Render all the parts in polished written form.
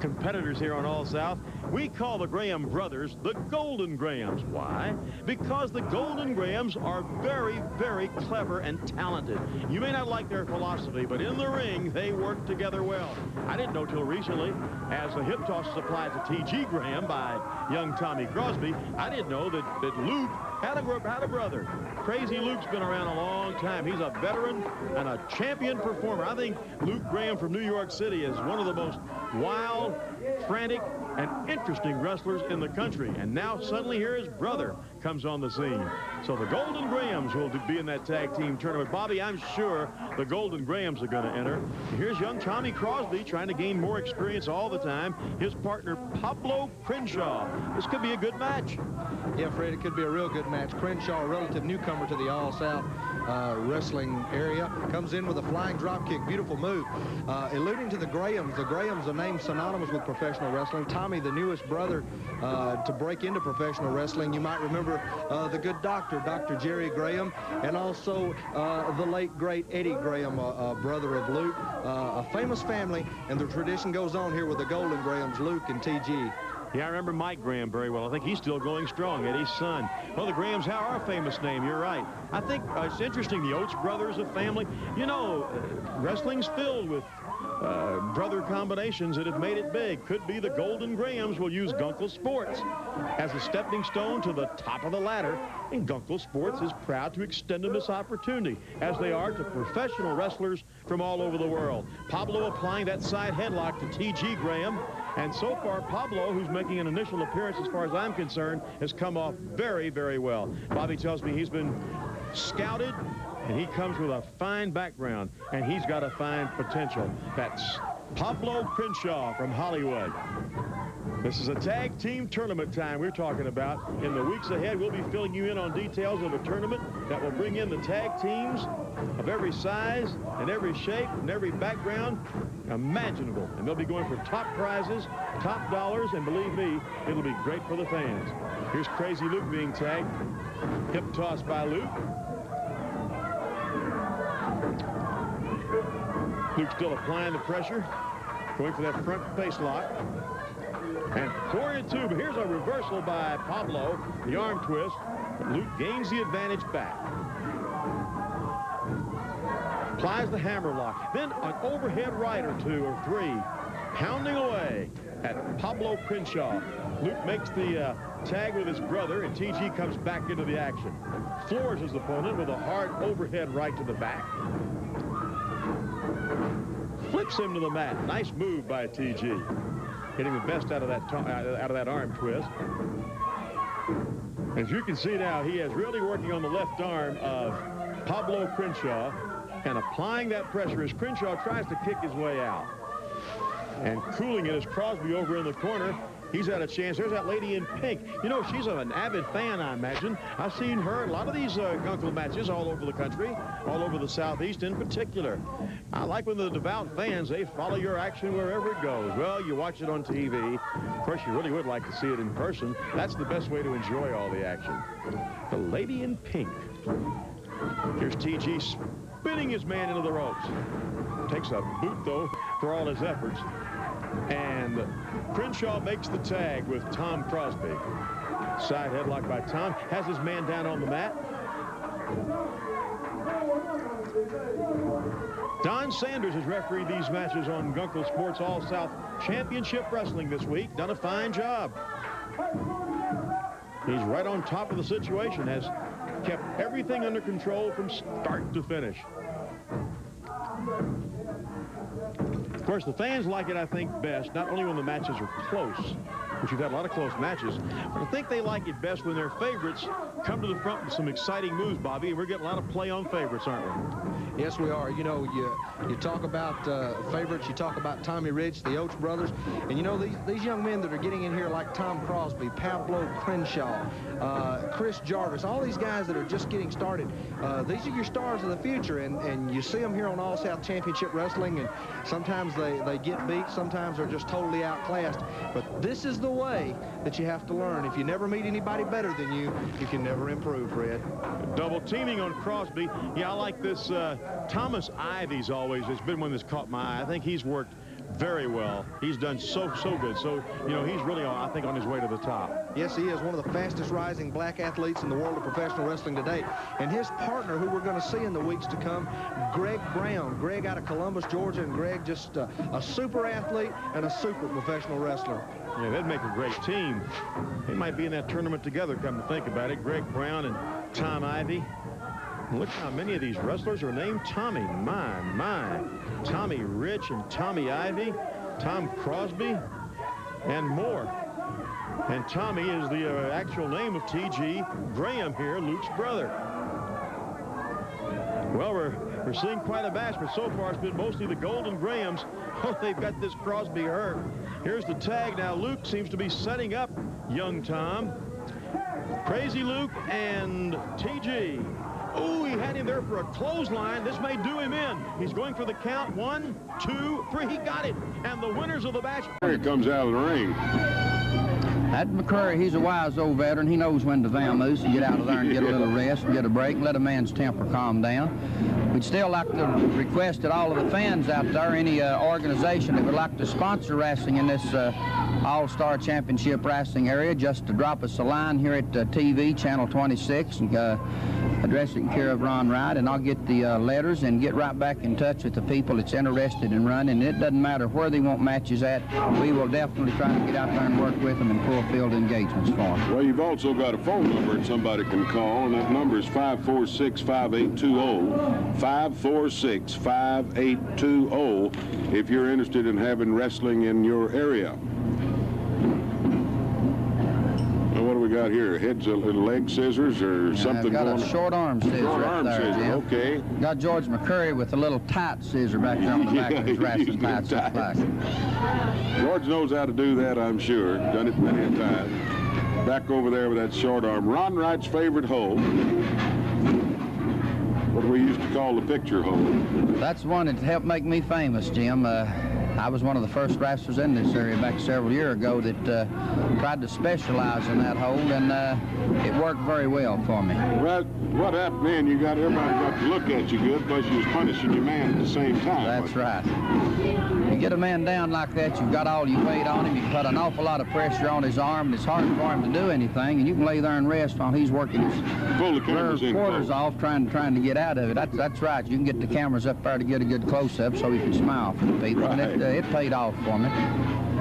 competitors here on All South. We call the Graham brothers the Golden Grahams. Why? Because the Golden Grahams are very, very clever and talented. You may not like their philosophy, but in the ring, they work together well. I didn't know till recently, as the hip toss is applied to T.G. Graham by young Tommy Crosby, I didn't know that Luke had a brother. Crazy Luke's been around a long time. He's a veteran and a champion performer. I think Luke Graham from New York City is one of the most wild, frantic, and interesting wrestlers in the country. And now suddenly here his brother comes on the scene. So the Golden Grahams will be in that tag team tournament. Bobby, I'm sure the Golden Grahams are going to enter. Here's young Tommy Crosby trying to gain more experience all the time. His partner, Pablo Crenshaw. This could be a good match. Yeah, Fred, it could be a real good match. Crenshaw, a relative newcomer to the All-South wrestling area, comes in with a flying drop kick. Beautiful move. Alluding to the Grahams a name synonymous with professional wrestling. Tommy, the newest brother to break into professional wrestling. You might remember the good doctor, Dr. Jerry Graham, and also the late, great Eddie Graham, brother of Luke. A famous family, and the tradition goes on here with the Golden Grahams, Luke and T.G. Yeah, I remember Mike Graham very well. I think he's still going strong, Eddie's son. Well, the Grahams are a famous name. You're right. I think it's interesting, the Oates brothers, a family. You know, wrestling's filled with brother combinations that have made it big. Could be the Golden Grahams will use Gunkel Sports as a stepping stone to the top of the ladder, and Gunkel Sports is proud to extend them this opportunity, as they are to professional wrestlers from all over the world. Pablo applying that side headlock to T.G. Graham, and so far Pablo, who's making an initial appearance as far as I'm concerned, has come off very, very well. Bobby tells me he's been scouted, and he comes with a fine background, and he's got a fine potential. That's Pablo Crenshaw from Hollywood. This is a tag team tournament time we're talking about. In the weeks ahead, we'll be filling you in on details of a tournament that will bring in the tag teams of every size and every shape and every background imaginable. And they'll be going for top prizes, top dollars, and believe me, it'll be great for the fans. Here's Crazy Luke being tagged. Hip toss by Luke. Luke still applying the pressure, going for that front face lock. And 4 and 2, but here's a reversal by Pablo, the arm twist. But Luke gains the advantage back. Applies the hammer lock. Then an overhead right or 2 or 3, pounding away at Pablo Crenshaw. Luke makes the tag with his brother, and T.G. comes back into the action. Floors his opponent with a hard overhead right to the back. Flips him to the mat. Nice move by T.G. Getting the best out of that arm twist. As you can see now, he is really working on the left arm of Pablo Crenshaw and applying that pressure as Crenshaw tries to kick his way out. And cooling it is Crosby over in the corner. He's had a chance. There's that lady in pink. You know, she's an avid fan, I imagine. I've seen her in a lot of these Gunkel matches all over the country, all over the Southeast in particular. I like when the devout fans, they follow your action wherever it goes. Well, you watch it on TV. Of course, you really would like to see it in person. That's the best way to enjoy all the action. The lady in pink. Here's T.G. spinning his man into the ropes. Takes a boot, though, for all his efforts. And Crenshaw makes the tag with Tom Crosby. Side headlock by Tom. Has his man down on the mat. Don Sanders has refereed these matches on Gunkel Sports All-South Championship Wrestling this week. Done a fine job. He's right on top of the situation. Has kept everything under control from start to finish. Of course, the fans like it, I think, best, not only when the matches are close, which we've had a lot of close matches, but I think they like it best when their favorites come to the front with some exciting moves, Bobby, and we're getting a lot of play on favorites, aren't we? Yes, we are. You know, you talk about favorites, you talk about Tommy Rich, the Oates brothers, and you know, these young men that are getting in here like Tom Crosby, Pablo Crenshaw, Chris Jarvis, all these guys that are just getting started, these are your stars of the future, and you see them here on All-South Championship Wrestling, and sometimes they get beat, sometimes they're just totally outclassed, but this is the way that you have to learn. If you never meet anybody better than you can never improve, Fred. Double teaming on Crosby. Yeah, I like this. Thomas Ivy's always has been one that's caught my eye. I think he's worked very well. He's done so good. So, you know, he's really, I think, on his way to the top. Yes, he is one of the fastest rising black athletes in the world of professional wrestling today. And his partner, who we're going to see in the weeks to come, Greg Brown. Greg out of Columbus, Georgia, and Greg just a super athlete and a super professional wrestler. Yeah, they'd make a great team. They might be in that tournament together, come to think about it. Greg Brown and Tom Ivy. Look how many of these wrestlers are named Tommy. My. Tommy Rich and Tommy Ivy, Tom Crosby, and more. And Tommy is the actual name of T.G. Graham here, Luke's brother. Well, we're seeing quite a batch, but so far it's been mostly the Golden Grahams. Oh, they've got this Crosby hurt. Here's the tag now. Luke seems to be setting up young Tom. Crazy Luke and T.G. Oh, he had him there for a clothesline. This may do him in. He's going for the count. 1, 2, 3. He got it. And the winners of the match. Here comes out of the ring. That McCurry, he's a wise old veteran. He knows when to vamoose and get out of there and get a little rest and get a break, let a man's temper calm down. We'd still like to request that all of the fans out there, any organization that would like to sponsor wrestling in this All-Star Championship wrestling area, just to drop us a line here at TV, Channel 26, and address it in care of Ron Wright, and I'll get the letters and get right back in touch with the people that's interested in running. It doesn't matter where they want matches at. We will definitely try to get out there and work with them and pull field engagements for them. Well, you've also got a phone number that somebody can call, and that number is 546-5820, 546-5820, if you're interested in having wrestling in your area. What do we got here? Heads and leg scissors or something? I've got going a short arm scissor. Short arm scissor, Jim. okay. Got George McCurry with a little tight scissor back there on the back of his wrestling tights. George knows how to do that, I'm sure. Done it many a time. Back over there with that short arm. Ron Wright's favorite hole. What we used to call the picture hole. That's one that helped make me famous, Jim. I was one of the first wrestlers in this area back several years ago that tried to specialize in that hole, and it worked very well for me. Well, what happened then, everybody got to look at you good, plus you was punishing your man at the same time. That's right. You get a man down like that, you've got all your weight on him, you put an awful lot of pressure on his arm, and it's hard for him to do anything, and you can lay there and rest while he's working his quarters off trying to get out of it. That's right. You can get the cameras up there to get a good close-up so he can smile for the people. Right. And it paid off for me.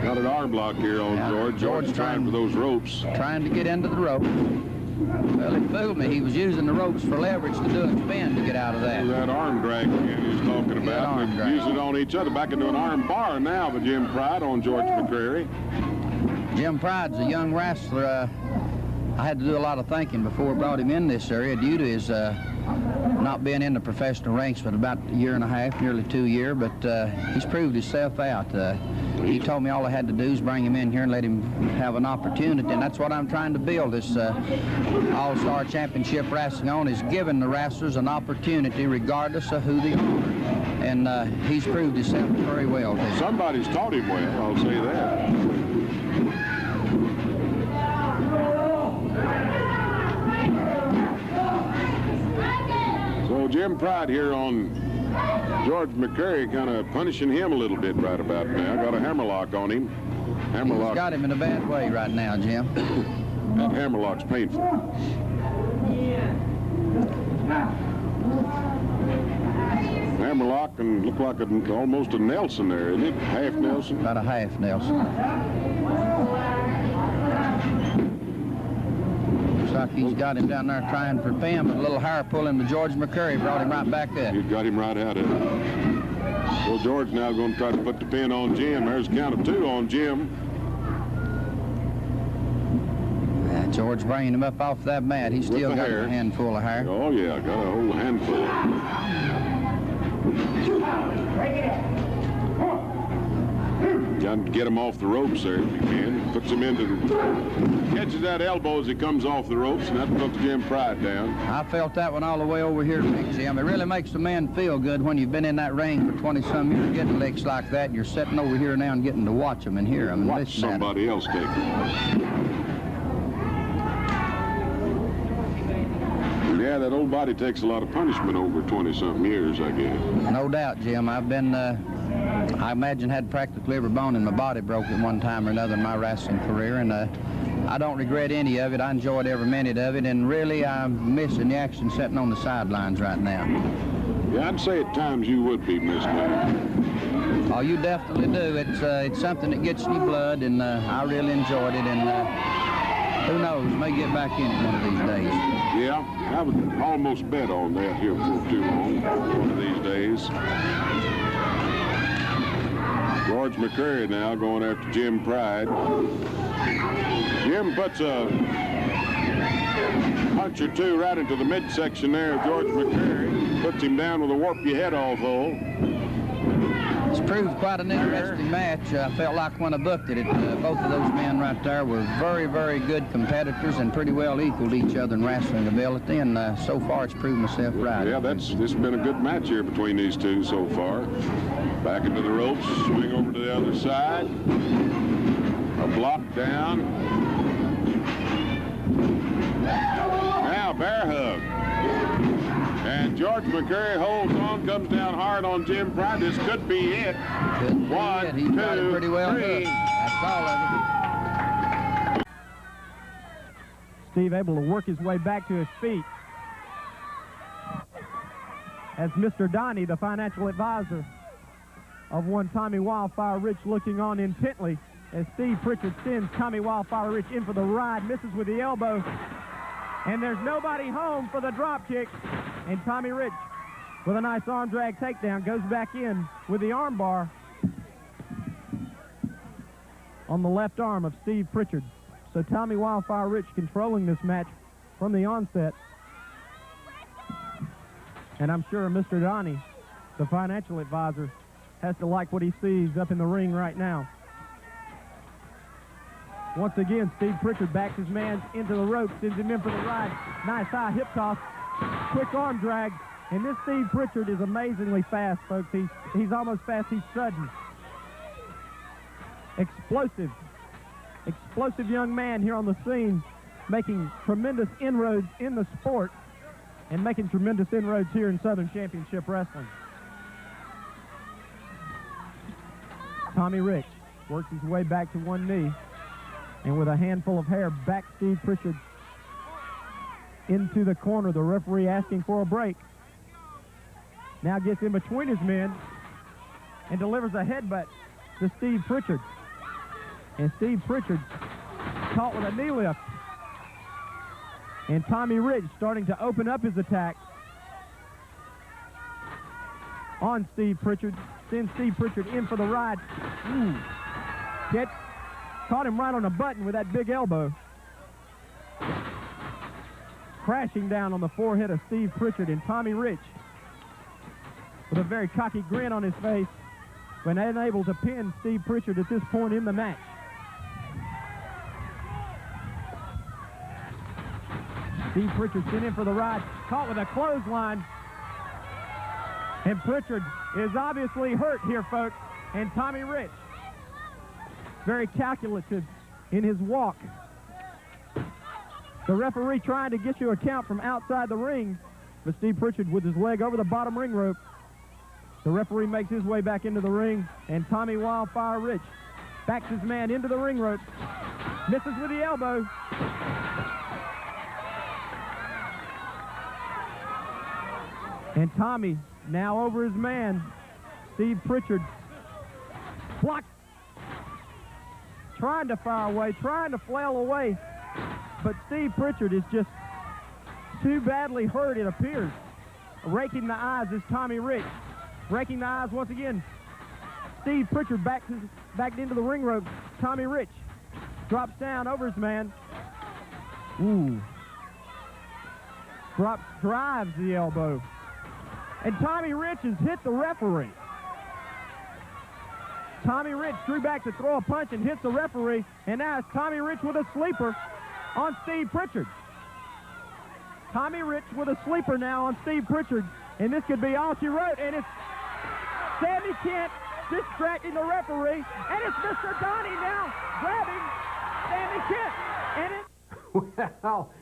Got an arm block here on George. George trying for those ropes. Trying to get into the rope. Well, he fooled me. He was using the ropes for leverage to do a spin to get out of that. That arm drag again he's talking about. They use it on each other. Back into an arm bar now with Jim Pride on George McCrary. Jim Pride's a young wrestler. I had to do a lot of thinking before I brought him in this area due to his not being in the professional ranks for about a year and a half, nearly 2 years, but he's proved himself out. He told me all I had to do is bring him in here and let him have an opportunity, and that's what I'm trying to build this All-Star Championship wrestling on, is giving the wrestlers an opportunity regardless of who they are. And he's proved himself very well. Somebody's taught him well, I'll say that. So Jim Pride here on George McCurry, kind of punishing him a little bit right about now. Got a hammerlock on him. Hammerlock. He's got him in a bad way right now, Jim. That hammerlock's painful. Hammerlock and look like almost a Nelson there, isn't it? Half Nelson? About a half Nelson. Looks like he's got him down there trying for Pam, but a little hair pulling to George McCurry brought him right back up. He got him right out of it. So George now going to try to put the pin on Jim. There's a count of 2 on Jim. George bringing him up off that mat. He's still got a handful of hair. Oh, yeah, got a whole handful. Got to get him off the ropes there if he can. Puts him into the... Catches that elbow as he comes off the ropes, and that puts Jim Pride down. I felt that one all the way over here, Jim. It really makes a man feel good when you've been in that ring for 20-some years, getting licks like that, and you're sitting over here now and getting to watch them and hear them. And watch somebody else take them. Yeah, that old body takes a lot of punishment over 20-something years, I guess. No doubt, Jim. I've been I imagine had practically every bone in my body broke at one time or another in my wrestling career, and I don't regret any of it. I enjoyed every minute of it, and really I'm missing the action sitting on the sidelines right now. Yeah, I'd say at times you would be missing it. Oh, you definitely do. It's something that gets in your blood, and I really enjoyed it, and who knows, may get back in it one of these days. Yeah, I would almost bet on that here for too long, one of these days. George McCurry now going after Jim Pride. Jim puts a punch or two right into the midsection there of George McCurry. Puts him down with a warp your head off hole. It's proved quite an interesting match. I felt like when I booked it, both of those men right there were very, very good competitors and pretty well equaled each other in wrestling ability, and so far it's proved myself right. Yeah, this has been a good match here between these two so far. Back into the ropes, swing over to the other side. A block down. Now bear hug. And George McCurry holds on, comes down hard on Jim Pride. This could be it. One, He got it pretty well three. hooked. That's all of it. Steve able to work his way back to his feet. As Mr. Donnie, the financial advisor of one Tommy Wildfire Rich, looking on intently as Steve Pritchard sends Tommy Wildfire Rich in for the ride, misses with the elbow, and there's nobody home for the drop kick. And Tommy Rich, with a nice arm drag takedown, goes back in with the arm bar on the left arm of Steve Pritchard. So Tommy Wildfire Rich controlling this match from the onset. And I'm sure Mr. Donnie, the financial advisor, has to like what he sees up in the ring right now. Once again, Steve Pritchard backs his man into the ropes, sends him in for the ride. Nice high hip toss, quick arm drag. And this Steve Pritchard is amazingly fast, folks. He's almost fast, he's sudden. Explosive young man here on the scene, making tremendous inroads in the sport and making tremendous inroads here in Southern Championship Wrestling. Tommy Rich works his way back to one knee, and with a handful of hair, backs Steve Pritchard into the corner. The referee asking for a break. Now gets in between his men and delivers a headbutt to Steve Pritchard. And Steve Pritchard caught with a knee lift. And Tommy Rich starting to open up his attack on Steve Pritchard. Sends Steve Pritchard in for the ride. Caught him right on the button with that big elbow. Crashing down on the forehead of Steve Pritchard, and Tommy Rich, with a very cocky grin on his face, when unable to pin Steve Pritchard at this point in the match. Steve Pritchard sent in for the ride, caught with a clothesline. And Pritchard is obviously hurt here, folks. And Tommy Rich, very calculative in his walk. The referee trying to get you a count from outside the ring, but Steve Pritchard with his leg over the bottom ring rope. The referee makes his way back into the ring, and Tommy Wildfire Rich backs his man into the ring rope, misses with the elbow. And Tommy now over his man, Steve Pritchard, blocked, trying to fire away, trying to flail away, but Steve Pritchard is just too badly hurt, it appears. Raking the eyes is Tommy Rich. Raking the eyes once again. Steve Pritchard backed into the ring rope. Tommy Rich drops down over his man. Drives the elbow. And Tommy Rich has hit the referee. Tommy Rich drew back to throw a punch and hits the referee. And now it's Tommy Rich with a sleeper on Steve Pritchard. Tommy Rich with a sleeper now on Steve Pritchard. And this could be all she wrote. And it's Sammy Kent distracting the referee. And it's Mr. Donnie now grabbing Sammy Kent. And it's... Well,